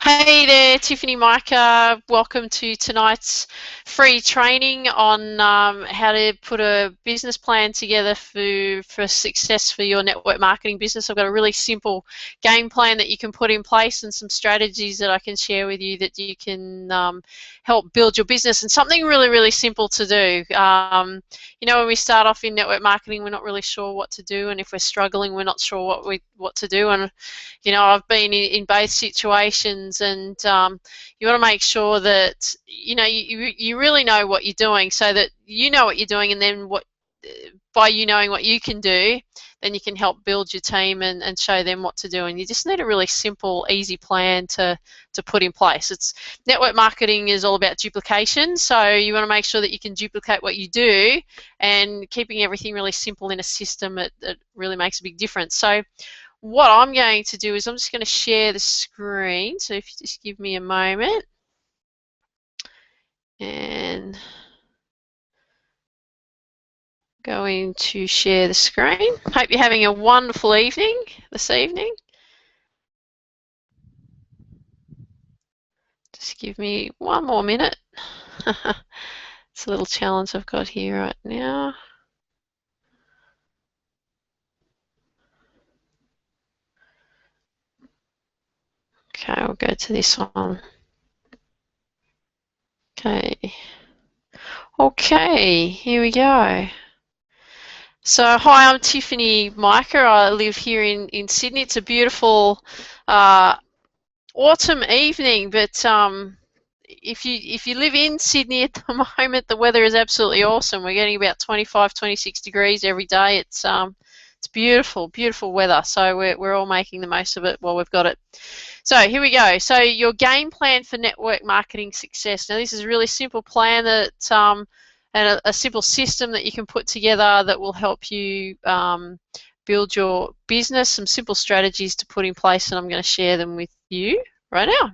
Hey there, Tiffany Mika. Welcome to tonight's free training on how to put a business plan together for success for your network marketing business. I've got a really simple game plan that you can put in place and some strategies that I can share with you that you can help build your business, and something really, really simple to do. When we start off in network marketing, we're not really sure what to do, and if we're struggling, we're not sure what to do. And I've been in both situations, and you want to make sure that you really know what you're doing, so that you know what you're doing, and then by you knowing what you can do, then you can help build your team and show them what to do. And you just need a really simple, easy plan to put in place. Network marketing is all about duplication, so you want to make sure that you can duplicate what you do, and keeping everything really simple in a system, it really makes a big difference. So what I'm going to do is I'm just going to share the screen. So if you just give me a moment, and going to share the screen. Hope you're having a wonderful evening this evening. Just give me one more minute. It's a little challenge I've got here right now. Okay, I'll go to this one. Okay, here we go. So, hi, I'm Tiffany Mika. I live here in Sydney. It's a beautiful autumn evening, but if you live in Sydney at the moment, the weather is absolutely awesome. We're getting about 25, 26 degrees every day. It's beautiful, beautiful weather. So we're all making the most of it while we've got it. So here we go. So your game plan for network marketing success. Now this is a really simple plan that and a simple system that you can put together that will help you build your business. Some simple strategies to put in place, and I'm going to share them with you right now.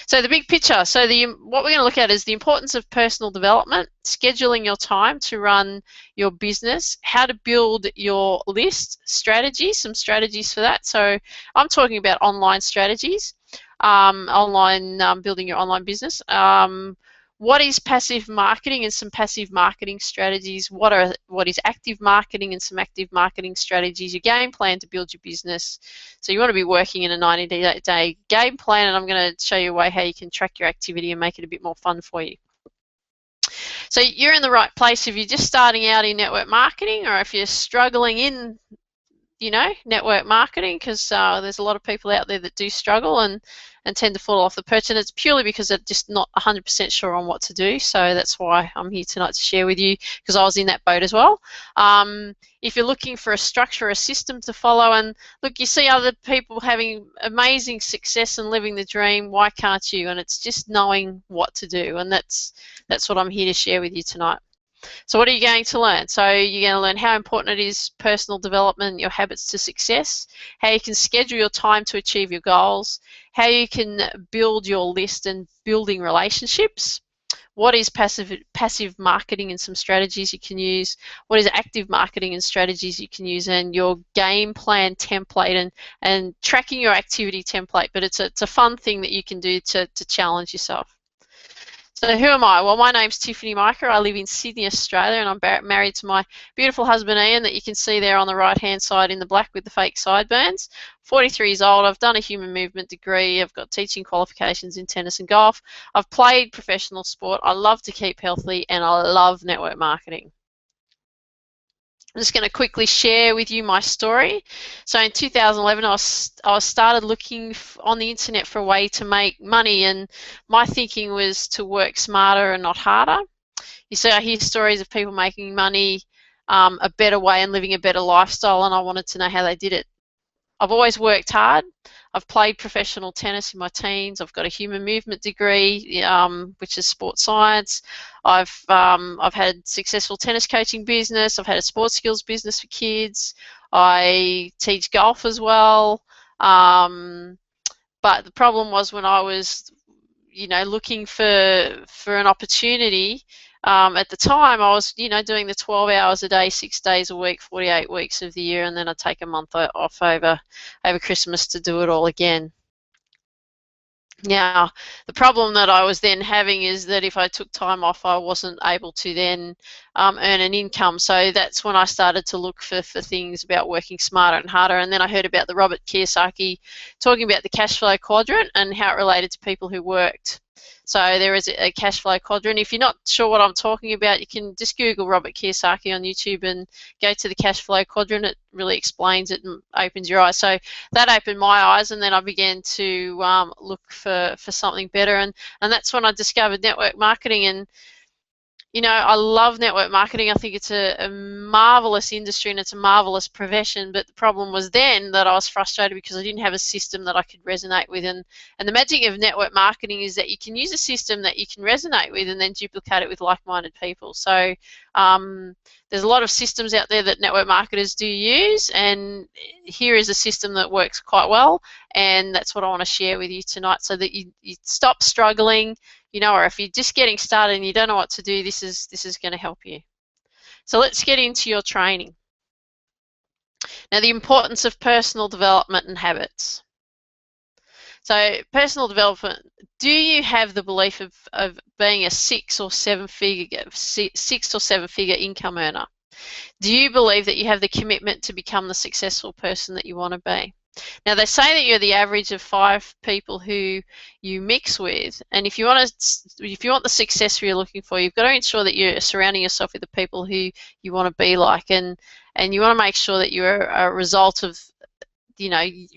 So the big picture. So what we're going to look at is the importance of personal development, scheduling your time to run your business, how to build your list, strategies, some strategies for that. So I'm talking about online strategies, building your online business. What is passive marketing and some passive marketing strategies? What is active marketing and some active marketing strategies? Your game plan to build your business. So you want to be working in a 90-day game plan, and I'm going to show you a way how you can track your activity and make it a bit more fun for you. So you're in the right place if you're just starting out in network marketing, or if you're struggling in network marketing, because there's a lot of people out there that do struggle and tend to fall off the perch, and it's purely because they're just not 100% sure on what to do. So that's why I'm here tonight to share with you, because I was in that boat as well. If you're looking for a structure, a system to follow, and look, you see other people having amazing success and living the dream, why can't you? And it's just knowing what to do, and that's what I'm here to share with you tonight. So what are you going to learn? So you're going to learn how important it is, personal development, your habits to success, how you can schedule your time to achieve your goals, how you can build your list and building relationships, what is passive marketing and some strategies you can use, what is active marketing and strategies you can use, and your game plan template and tracking your activity template. But it's a fun thing that you can do to challenge yourself. So who am I? Well, my name's Tiffany Mika. I live in Sydney, Australia, and I'm married to my beautiful husband Ian, that you can see there on the right-hand side in the black with the fake sideburns. 43 years old. I've done a human movement degree. I've got teaching qualifications in tennis and golf. I've played professional sport. I love to keep healthy, and I love network marketing. I'm just going to quickly share with you my story. So in 2011, I started looking on the internet for a way to make money, and my thinking was to work smarter and not harder. You see, I hear stories of people making money a better way and living a better lifestyle, and I wanted to know how they did it. I've always worked hard. I've played professional tennis in my teens. I've got a human movement degree, which is sports science. I've had successful tennis coaching business. I've had a sports skills business for kids. I teach golf as well. But the problem was when I was, looking for an opportunity. At the time, I was, doing the 12 hours a day, 6 days a week, 48 weeks of the year, and then I'd take a month off over Christmas to do it all again. Now, the problem that I was then having is that if I took time off, I wasn't able to then earn an income. So that's when I started to look for things about working smarter and harder. And then I heard about the Robert Kiyosaki talking about the cash flow quadrant and how it related to people who worked. So there is a cash flow quadrant. If you're not sure what I'm talking about, you can just Google Robert Kiyosaki on YouTube and go to the cash flow quadrant. It really explains it and opens your eyes. So that opened my eyes, and then I began to look for something better, and that's when I discovered network marketing. And I love network marketing. I think it's a marvelous industry and it's a marvelous profession. But the problem was then that I was frustrated because I didn't have a system that I could resonate with. And the magic of network marketing is that you can use a system that you can resonate with and then duplicate it with like-minded people. So there's a lot of systems out there that network marketers do use, and here is a system that works quite well. And that's what I want to share with you tonight, so that you stop struggling. Or if you're just getting started and you don't know what to do, this is going to help you. So let's get into your training. Now, the importance of personal development and habits. So personal development, do you have the belief of being a six or seven figure income earner? Do you believe that you have the commitment to become the successful person that you want to be? Now, they say that you're the average of 5 people who you mix with, and if you want the success you're looking for, you've got to ensure that you're surrounding yourself with the people who you want to be like, and you want to make sure that you're a result of,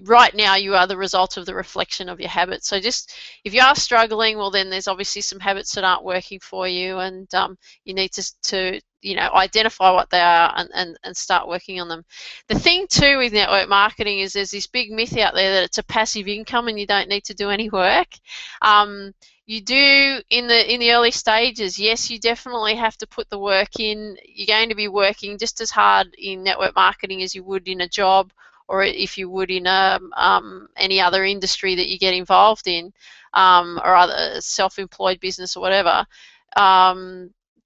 right now you are the result of the reflection of your habits. So just if you are struggling, well, then there's obviously some habits that aren't working for you, and you need to identify what they are and start working on them. The thing too with network marketing is there's this big myth out there that it's a passive income and you don't need to do any work. You do in the early stages. Yes, you definitely have to put the work in. You're going to be working just as hard in network marketing as you would in a job, or if you would in any other industry that you get involved in, or other self-employed business or whatever.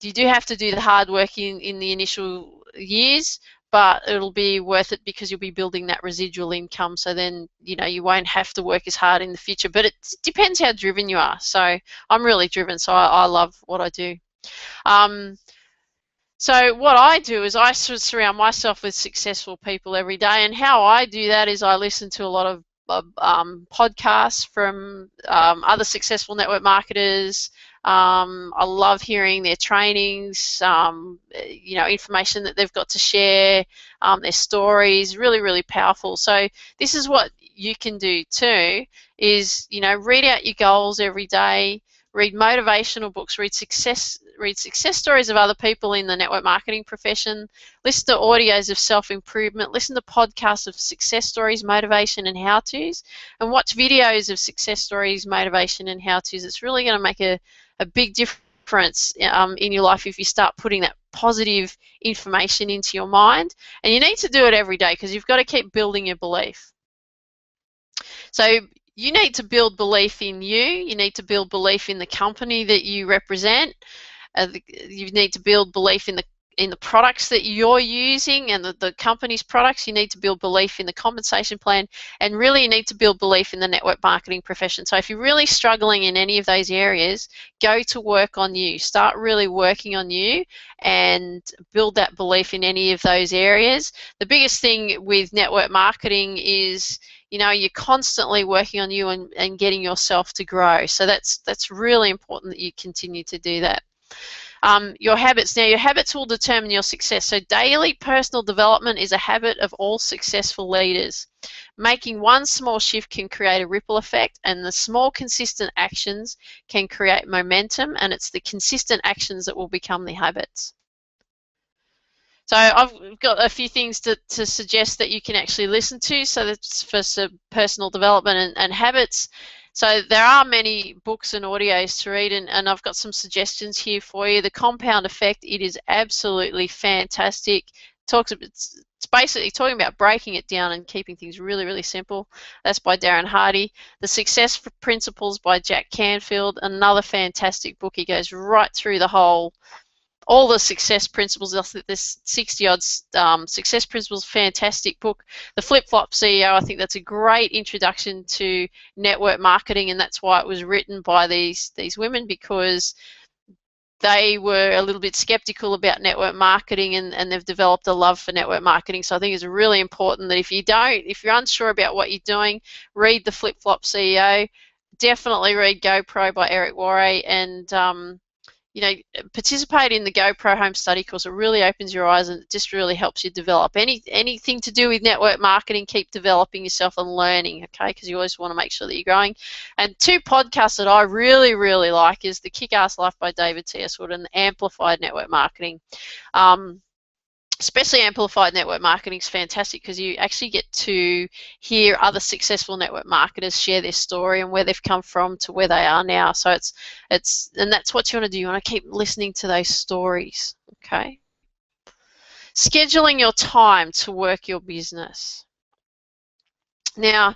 You do have to do the hard work in the initial years, but it'll be worth it because you'll be building that residual income. So then, you won't have to work as hard in the future. But it depends how driven you are. So I'm really driven, so I love what I do. So what I do is I surround myself with successful people every day, and how I do that is I listen to a lot of podcasts from other successful network marketers. I love hearing their trainings, information that they've got to share, their stories, really, really powerful. So this is what you can do too, is, read out your goals every day, read motivational books, read success stories of other people in the network marketing profession, listen to audios of self-improvement, listen to podcasts of success stories, motivation and how-tos, and watch videos of success stories, motivation and how-tos. It's really going to make a big difference in your life if you start putting that positive information into your mind. And you need to do it every day because you've got to keep building your belief. So you need to build belief in you. You need to build belief in the company that you represent. You need to build belief in the products that you're using and the company's products. You need to build belief in the compensation plan, and really you need to build belief in the network marketing profession. So if you're really struggling in any of those areas, go to work on you. Start really working on you and build that belief in any of those areas. The biggest thing with network marketing is, you're constantly working on you and getting yourself to grow. So that's really important that you continue to do that. Your habits. Now, your habits will determine your success. So daily personal development is a habit of all successful leaders. Making one small shift can create a ripple effect, and the small consistent actions can create momentum, and it's the consistent actions that will become the habits. So I've got a few things to suggest that you can actually listen to. So that's for some personal development and habits. So there are many books and audios to read, and I've got some suggestions here for you. The Compound Effect, it is absolutely fantastic. It's basically talking about breaking it down and keeping things really, really simple. That's by Darren Hardy. The Success Principles by Jack Canfield, another fantastic book. He goes right through the whole all the success principles. I think there's 60 odd success principles. Fantastic book. The Flip Flop CEO. I think that's a great introduction to network marketing, and that's why it was written by these women, because they were a little bit skeptical about network marketing, and they've developed a love for network marketing. So I think it's really important that if you're unsure about what you're doing, read the Flip Flop CEO. Definitely read GoPro by Eric Worre, and participate in the GoPro home study course. It really opens your eyes, and it just really helps you develop anything to do with network marketing. Keep developing yourself and learning, okay? Because you always want to make sure that you're growing. And 2 podcasts that I really, really like is the Kick-Ass Life by David T.S. Wood and the Amplified Network Marketing. Especially Amplified Network Marketing is fantastic because you actually get to hear other successful network marketers share their story and where they've come from to where they are now. So and that's what you want to do. You want to keep listening to those stories, okay? Scheduling your time to work your business. Now,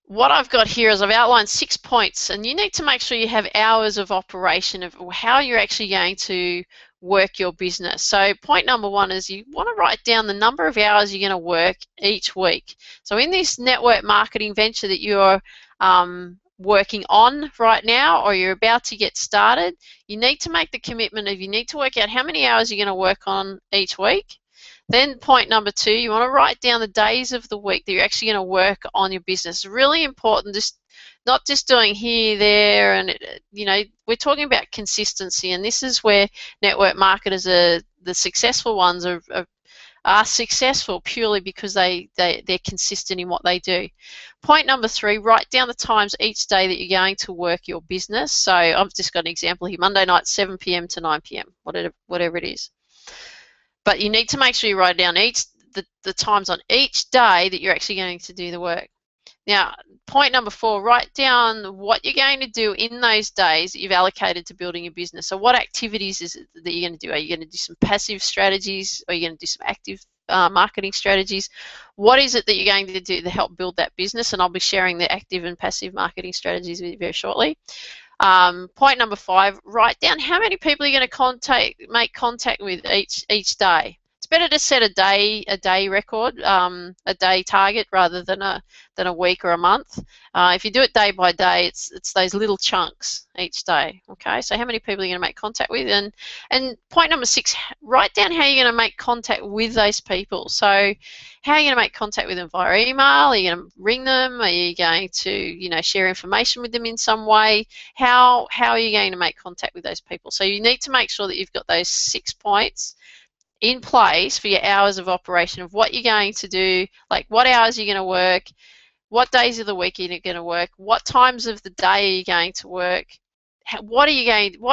what I've got here is I've outlined 6 points, and you need to make sure you have hours of operation of how you're actually going to work your business. So point number 1 is you want to write down the number of hours you're going to work each week. So in this network marketing venture that you're working on right now, or you're about to get started, you need to make the commitment of you need to work out how many hours you're going to work on each week. Then point number 2, you want to write down the days of the week that you're actually going to work on your business. It's really important, not just doing here, there, and we're talking about consistency, and this is where network marketers the successful ones are successful purely because they're consistent in what they do. Point number 3, write down the times each day that you're going to work your business. So I've just got an example here: Monday night 7 p.m. to 9 p.m., whatever it is. But you need to make sure you write down the times on each day that you're actually going to do the work. Now, point number 4, write down what you're going to do in those days that you've allocated to building your business. So what activities is it that you're going to do? Are you going to do some passive strategies? Or are you going to do some active marketing strategies? What is it that you're going to do to help build that business? And I'll be sharing the active and passive marketing strategies with you very shortly. Point number 5, write down how many people you're going to make contact with each day. It's better to set a day record, a day target rather than a week or a month. If you do it day by day, it's those little chunks each day. Okay, so how many people are you going to make contact with? And point number 6, write down how you're going to make contact with those people. So how are you going to make contact with them? Via email? Are you going to ring them? Are you going to share information with them in some way? How are you going to make contact with those people? So you need to make sure that you've got those 6 points in place for your hours of operation of what you're going to do, like what hours you're going to work, what days of the week you're going to work, what times of the day are you going to work, what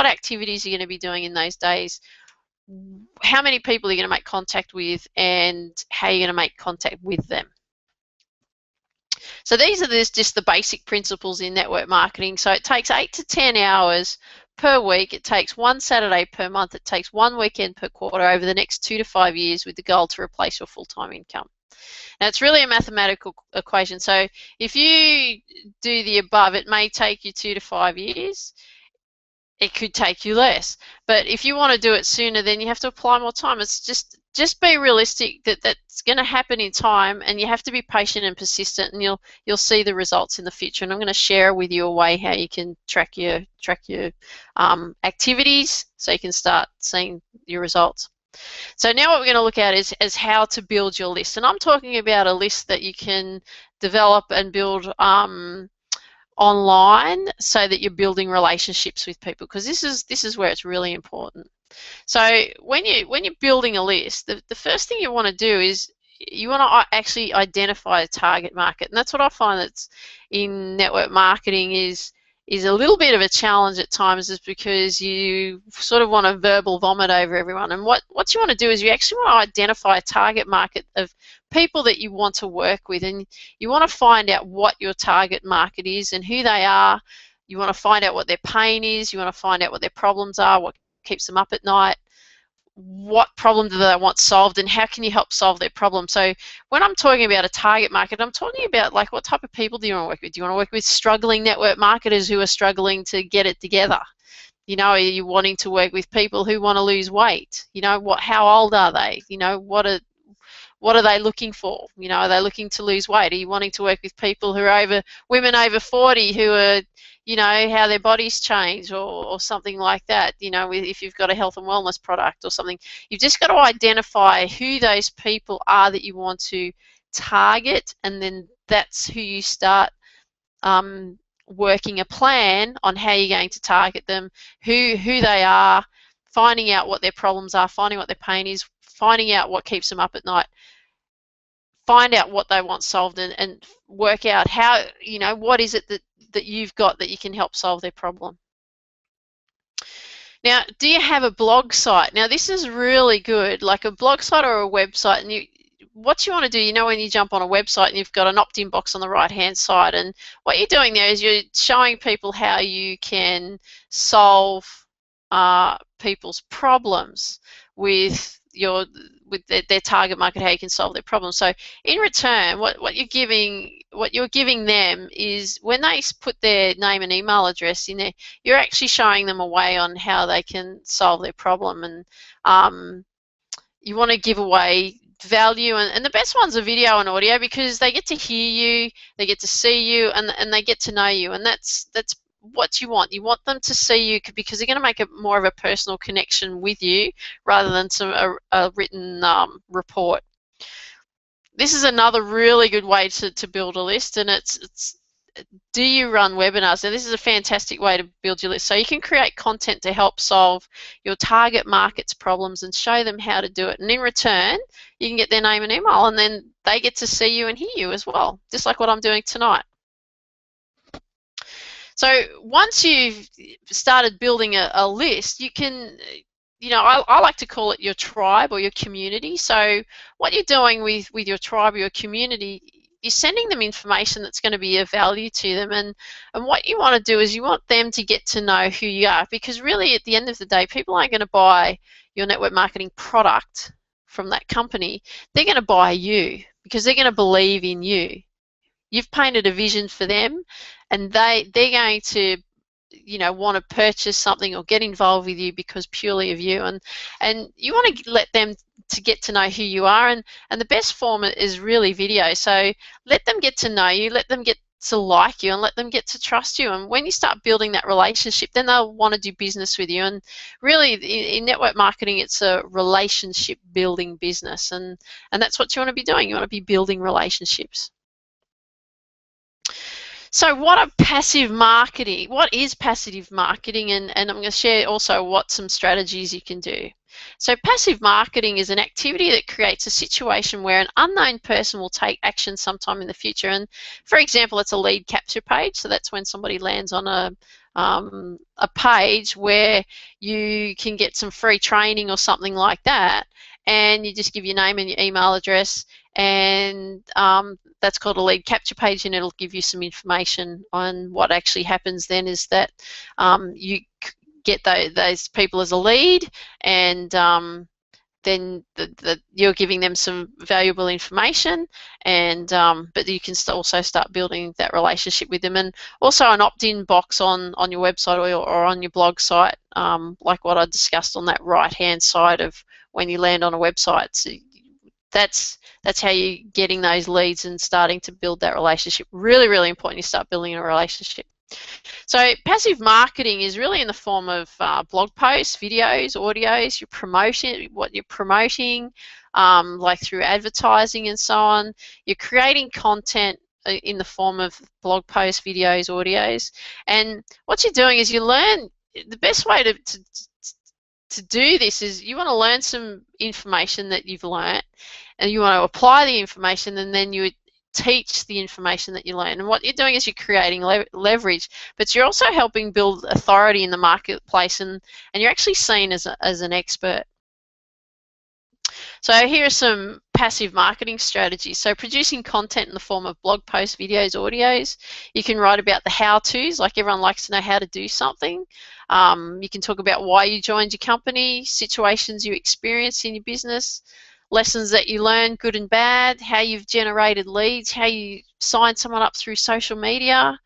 activities are you going to be doing in those days, how many people are you going to make contact with, and how you're going to make contact with them. So these are just the basic principles in network marketing. So it takes 8 to 10 hours per week. It takes 1 Saturday per month. It takes 1 weekend per quarter over the next 2 to 5 years, with the goal to replace your full-time income. Now, it's really a mathematical equation. So if you do the above, it may take you 2 to 5 years. It could take you less. But if you want to do it sooner, then you have to apply more time. It's just be realistic that that's going to happen in time, and you have to be patient and persistent, and you'll see the results in the future. And I'm going to share with you a way how you can track your activities so you can start seeing your results. So now what we're going to look at is how to build your list, and I'm talking about a list that you can develop and build online so that you're building relationships with people, because this is where it's really important. So when you're building a list, the first thing you want to do is you want to actually identify a target market, and that's what I find that's in network marketing is a little bit of a challenge at times, is because you sort of want to verbal vomit over everyone. And what you want to do is you actually want to identify a target market of people that you want to work with, and you want to find out what your target market is and who they are. You want to find out what their pain is. You want to find out what their problems are, what keeps them up at night, what problem do they want solved, and how can you help solve their problem. So when I'm talking about a target market, I'm talking about like what type of people do you want to work with? Do you want to work with struggling network marketers who are struggling to get it together? You know, are you wanting to work with people who want to lose weight? You know, how old are they? You know, what are they looking for? You know, are they looking to lose weight? Are you wanting to work with people who are women over 40 who are, you know, how their bodies change, or something like that? You know, if you've got a health and wellness product or something, you've just got to identify who those people are that you want to target, and then that's who you start working a plan on how you're going to target them, who they are, finding out what their problems are, finding what their pain is, finding out what keeps them up at night, find out what they want solved, and work out how, you know, what is it that you've got that you can help solve their problem. Now, do you have a blog site? Now, this is really good, like a blog site or a website, and what you want to do, you know, when you jump on a website and you've got an opt-in box on the right-hand side, and what you're doing there is you're showing people how you can solve people's problems with their target market, how you can solve their problems. So in return, what you're giving them is, when they put their name and email address in there, you're actually showing them a way on how they can solve their problem. And you want to give away value, and the best ones are video and audio, because they get to hear you, they get to see you, and they get to know you, and that's what you want. You want them to see you, because they're going to make more of a personal connection with you rather than a written report. This is another really good way to build a list, and it's do you run webinars? Now, this is a fantastic way to build your list. So you can create content to help solve your target market's problems and show them how to do it. And in return, you can get their name and email, and then they get to see you and hear you as well, just like what I'm doing tonight. So once you've started building a list, you can, you know, I like to call it your tribe or your community. So what you're doing with your tribe or your community, you're sending them information that's going to be of value to them, and what you want to do is you want them to get to know who you are, because really at the end of the day, people aren't going to buy your network marketing product from that company. They're going to buy you because they're going to believe in you. You've painted a vision for them, and they're going to, you know, want to purchase something or get involved with you because purely of you, and you want to let them to get to know who you are, and the best form is really video. So let them get to know you, let them get to like you, and let them get to trust you, and when you start building that relationship, then they'll want to do business with you. And really in network marketing, it's a relationship building business, and that's what you want to be doing. You want to be building relationships. So what is passive marketing, and I'm going to share also what some strategies you can do. So passive marketing is an activity that creates a situation where an unknown person will take action sometime in the future. And for example, it's a lead capture page. So that's when somebody lands on a page where you can get some free training or something like that, and you just give your name and your email address, and that's called a lead capture page, and it'll give you some information on what actually happens then is that you get those people as a lead, and then you're giving them some valuable information, and but you can also start building that relationship with them. And also an opt-in box on your website or on your blog site, like what I discussed on that right-hand side of when you land on a website. So that's how you're getting those leads and starting to build that relationship. Really, really important you start building a relationship. So passive marketing is really in the form of blog posts, videos, audios, what you're promoting, like through advertising and so on. You're creating content in the form of blog posts, videos, audios, and what you're doing is you learn. The best way to do this is you want to learn some information that you've learnt, and you want to apply the information, and then you teach the information that you learn. And what you're doing is you're creating leverage, but you're also helping build authority in the marketplace, and you're actually seen as an expert. So here are some passive marketing strategies. So producing content in the form of blog posts, videos, audios. You can write about the how-tos, like everyone likes to know how to do something. You can talk about why you joined your company, situations you experience in your business, lessons that you learned, good and bad, how you've generated leads, how you signed someone up through social media,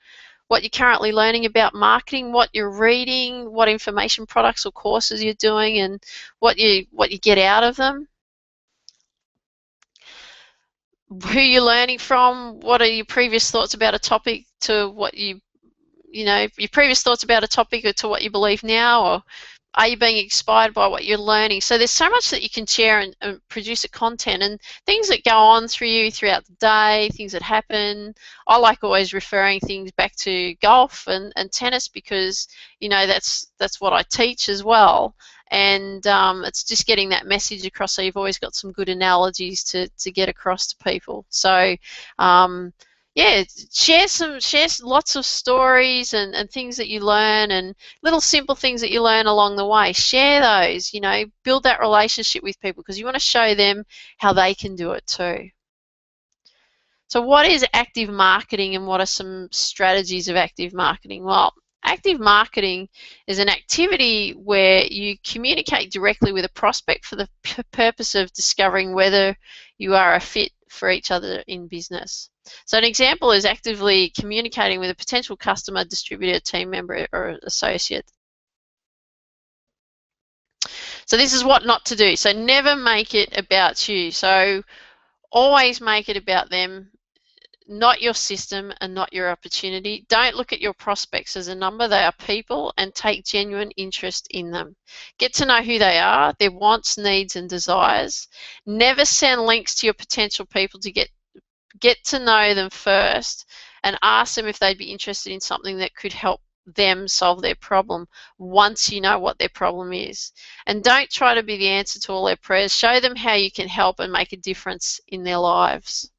what you're currently learning about marketing, what you're reading, what information products or courses you're doing, and what you get out of them. Who you're learning from, what are your previous thoughts about a topic to what your previous thoughts about a topic or to what you believe now, or are you being inspired by what you're learning? So there's so much that you can share and produce a content, and things that go on through you throughout the day, things that happen. I like always referring things back to golf and tennis, because that's what I teach as well. And it's just getting that message across, so you've always got some good analogies to get across to people. So yeah, share lots of stories and things that you learn, and little simple things that you learn along the way. Share those, build that relationship with people, because you want to show them how they can do it too. So what is active marketing, and what are some strategies of active marketing? Well, active marketing is an activity where you communicate directly with a prospect for the purpose of discovering whether you are a fit for each other in business. So an example is actively communicating with a potential customer, distributor, team member, or associate. So this is what not to do. So never make it about you. So always make it about them, not your system and not your opportunity. Don't look at your prospects as a number. They are people, and take genuine interest in them. Get to know who they are, their wants, needs, and desires. Never send links to your potential people to get to know them first, and ask them if they'd be interested in something that could help them solve their problem once you know what their problem is. And don't try to be the answer to all their prayers. Show them how you can help and make a difference in their lives.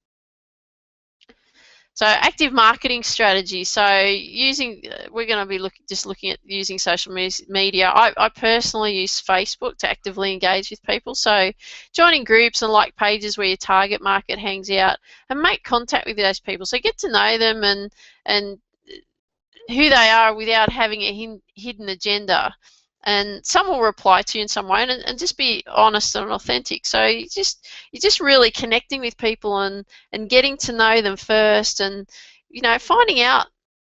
So active marketing strategy. So we're going to be looking at using social media. I personally use Facebook to actively engage with people. So joining groups and like pages where your target market hangs out, and make contact with those people. So get to know them and who they are without having a hidden agenda. And some will reply to you in some way, and just be honest and authentic. So you're just really connecting with people and getting to know them first, and finding out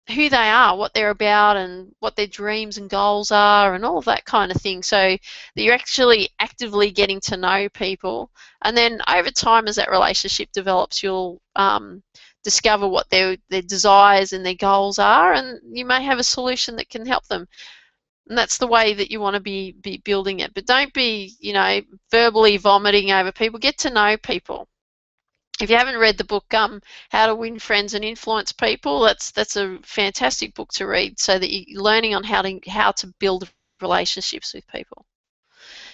who they are, what they're about, and what their dreams and goals are, and all of that kind of thing. So that you're actually actively getting to know people, and then over time, as that relationship develops, you'll discover what their desires and their goals are, and you may have a solution that can help them. And that's the way that you want to be building it. But don't be, verbally vomiting over people. Get to know people. If you haven't read the book How to Win Friends and Influence People, that's a fantastic book to read, so that you're learning on how to build relationships with people.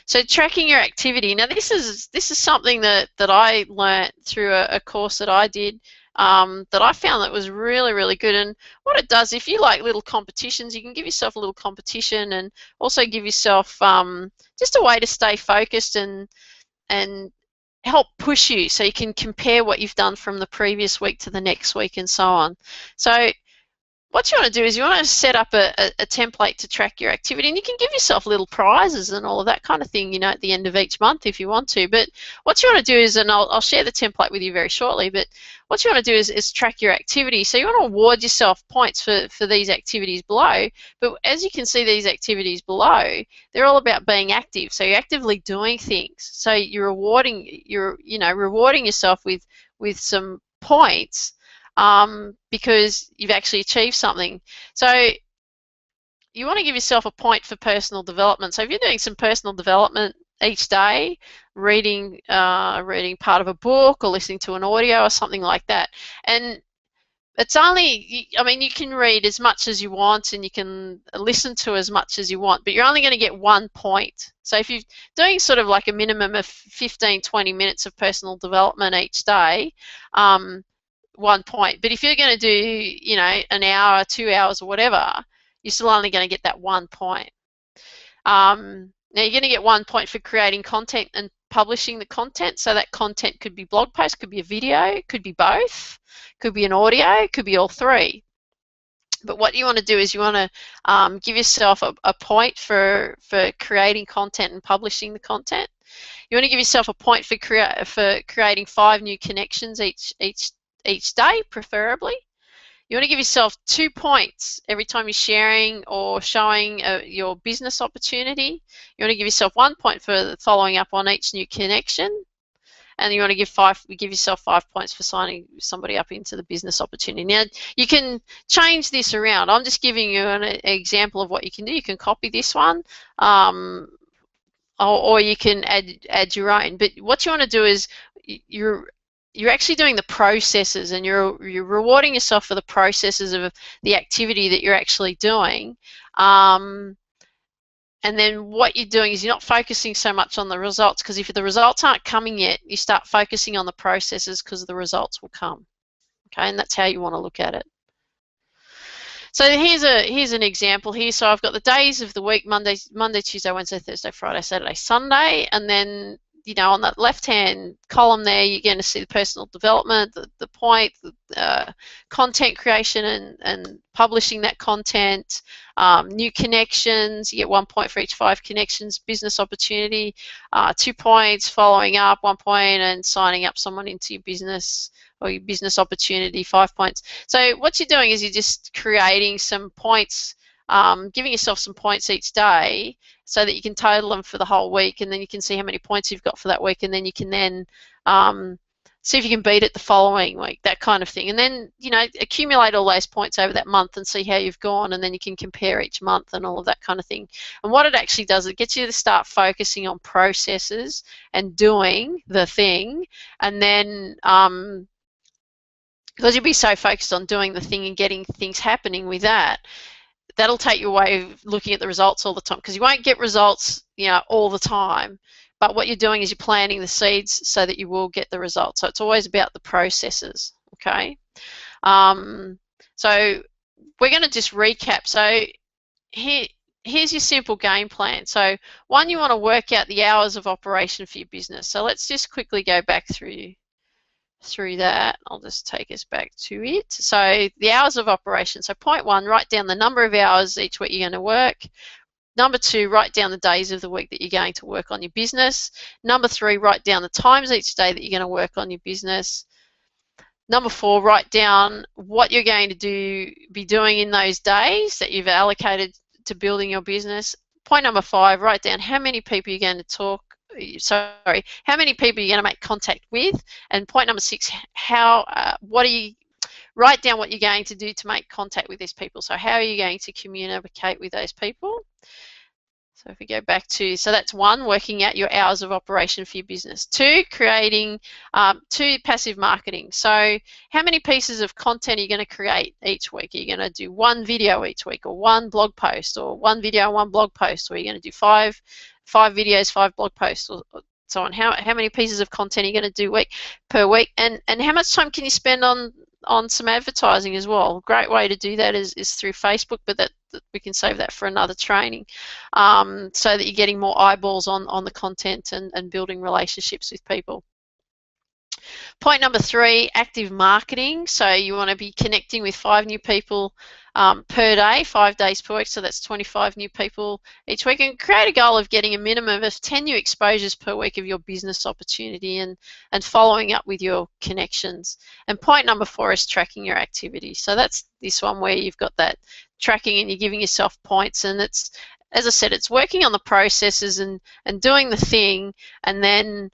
So tracking your activity. Now this is something that I learnt through a course that I did, that I found that was really, really good. And what it does, if you like little competitions, you can give yourself a little competition, and also give yourself just a way to stay focused and help push you, so you can compare what you've done from the previous week to the next week, and so on. So what you want to do is you want to set up a template to track your activity, and you can give yourself little prizes and all of that kind of thing, at the end of each month if you want to. But what you want to do is, and I'll share the template with you very shortly, but what you want to do is track your activity. So you want to award yourself points for these activities below. But as you can see, these activities below, they're all about being active. So you're actively doing things. So you're rewarding yourself with some points, because you've actually achieved something. So you want to give yourself a point for personal development. So if you're doing some personal development each day, reading part of a book, or listening to an audio or something like that, and it's only, you can read as much as you want, and you can listen to as much as you want, but you're only going to get 1 point. So if you're doing sort of like a minimum of 15-20 minutes of personal development each day, 1 point. But if you're going to do, an hour, 2 hours, or whatever, you're still only going to get that 1 point. Now you're going to get 1 point for creating content and publishing the content. So that content could be blog post, could be a video, could be both, could be an audio, could be all three. But what you want to do is you want to give yourself a point for creating content and publishing the content. You want to give yourself a point for creating 5 new connections each day, preferably. You want to give yourself 2 points every time you're sharing or showing your business opportunity. You want to give yourself 1 point for following up on each new connection, and you want to give yourself 5 points for signing somebody up into the business opportunity. Now, you can change this around. I'm just giving you an example of what you can do. You can copy this one, or you can add your own. But what you want to do is you're actually doing the processes, and you're rewarding yourself for the processes of the activity that you're actually doing. And then what you're doing is you're not focusing so much on the results, because if the results aren't coming yet, you start focusing on the processes, because the results will come. Okay, and that's how you want to look at it. So here's an example here. So I've got the days of the week: Monday, Tuesday, Wednesday, Thursday, Friday, Saturday, Sunday, and then on that left-hand column there, you're going to see the personal development, the point, content creation and publishing that content, new connections. You get 1 point for each 5 connections. Business opportunity, 2 points. Following up, 1 point, and signing up someone into your business or your business opportunity, 5 points. So what you're doing is you're just creating some points, giving yourself some points each day, so that you can total them for the whole week, and then you can see how many points you've got for that week, and then you can then see if you can beat it the following week, that kind of thing. And then accumulate all those points over that month and see how you've gone, and then you can compare each month and all of that kind of thing. And what it actually does, it gets you to start focusing on processes and doing the thing, and then because you'll be so focused on doing the thing and getting things happening with that, that'll take you away of looking at the results all the time, because you won't get results all the time, but what you're doing is you're planting the seeds so that you will get the results. So it's always about the processes. Okay, so we're going to just recap. So here's your simple game plan. So one, you want to work out the hours of operation for your business. So let's just quickly go back through that. I'll just take us back to it. So the hours of operation. So point 1, write down the number of hours each week you're going to work. Number 2, write down the days of the week that you're going to work on your business. Number 3, write down the times each day that you're going to work on your business. Number 4, write down what you're going to be doing in those days that you've allocated to building your business. Point number 5, write down how many people you're going to how many people you're going to make contact with. And point number 6, write down what you're going to do to make contact with these people. So how are you going to communicate with those people? So if we go back to, so that's 1, working out your hours of operation for your business. 2, creating 2, passive marketing. So how many pieces of content are you going to create each week? Are you going to do 1 video each week, or 1 blog post, or 1 video and 1 blog post, or are you going to do 5 videos, 5 blog posts, or so on? How many pieces of content are you going to do per week? And how much time can you spend on some advertising as well? A great way to do that is through Facebook, but that we can save that for another training, so that you're getting more eyeballs on the content and building relationships with people. Point number 3, active marketing. So you want to be connecting with 5 new people per day, 5 days per week. So that's 25 new people each week, and create a goal of getting a minimum of 10 new exposures per week of your business opportunity, and following up with your connections. And point number 4 is tracking your activity. So that's this one where you've got that tracking and you're giving yourself points, and it's, as I said, it's working on the processes and doing the thing, and then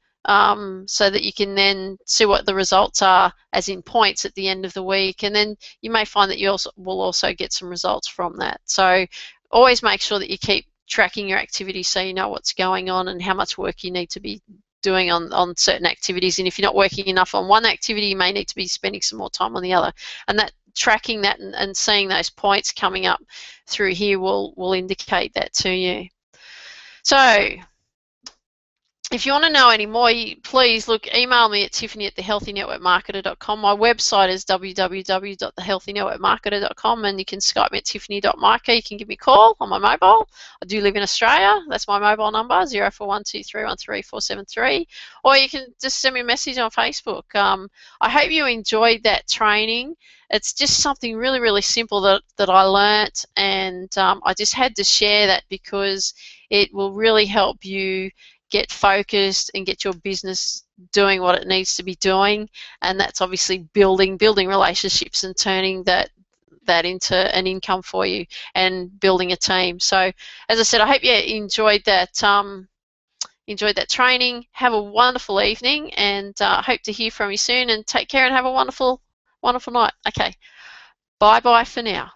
so that you can then see what the results are, as in points at the end of the week, and then you may find that you will also get some results from that. So always make sure that you keep tracking your activity, so you know what's going on and how much work you need to be doing on certain activities. And if you're not working enough on one activity, you may need to be spending some more time on the other. And that tracking that and seeing those points coming up through here will indicate that to you. So if you want to know any more, please email me at tiffany@thehealthynetworkmarketer.com. My website is www.thehealthynetworkmarketer.com, and you can Skype me at tiffany.micah. You can give me a call on my mobile. I do live in Australia. That's my mobile number, 0412313473. Or you can just send me a message on Facebook. I hope you enjoyed that training. It's just something really, really simple that I learnt, and I just had to share that because it will really help you get focused and get your business doing what it needs to be doing. And that's obviously building relationships and turning that that into an income for you and building a team. So as I said, I hope you enjoyed that training. Have a wonderful evening, and hope to hear from you soon, and take care and have a wonderful night. Okay, bye for now.